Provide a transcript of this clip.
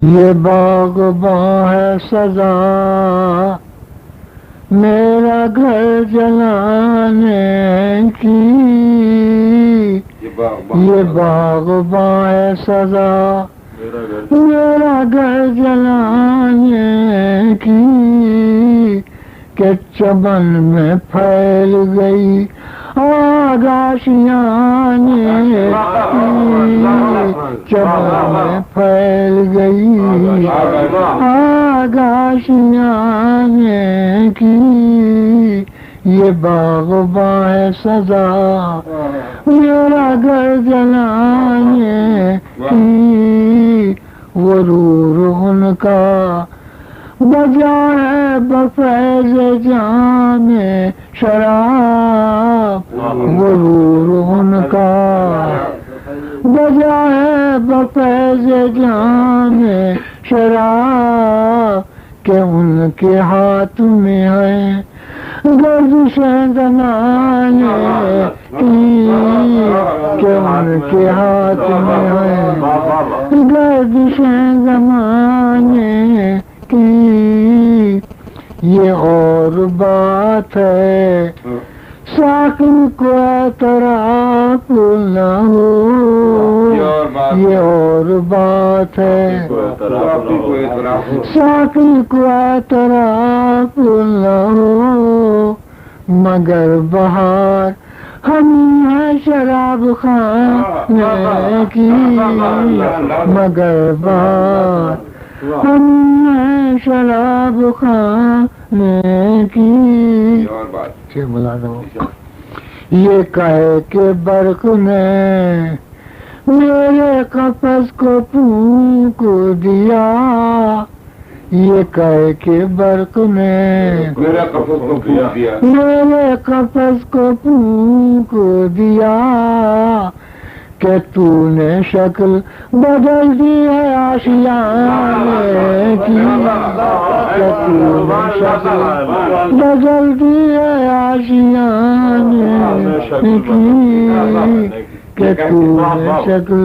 یہ باغباں ہے سزا میرا گھر جلانے کی، یہ باغباں ہے سزا میرا گھر جلانے کی، کہ چمن میں پھیل گئی آگ آشیانے کی، چمن میں پھیل گئی آگ آشیانے کی، یہ باغباں ہے سزا میرا گھر جلانے کی، غرور ان کا بجا ہے بفیض جام شراب، غرور ان کا بجا ہے بفیض جام شراب، کہ ان کے ہاتھ میں ہے گردشیں زمانے کی، کہ ان کے ہاتھ میں ہے گردشیں زمانے کی، یہ اور بات ہے ساقی کو اعتراف نہ ہو، یہ اور بات ہے ساقی کو اعتراف نہ ہو، مگر بہار ہم ہے شراب خانے کی، مگر بہار ہم ہے شراب خانے کی، یہ کہے کہ برق نے میرے قفس کو پھونک دیا، یہ کہے کہ برق نے میرے قفس کو پھونک دیا، کہ تو نے شکل بدل دی ہے آشیانے کی، کہ تو نے شکل بدل دی ہے آشیانے کی، کہ تو نے شکل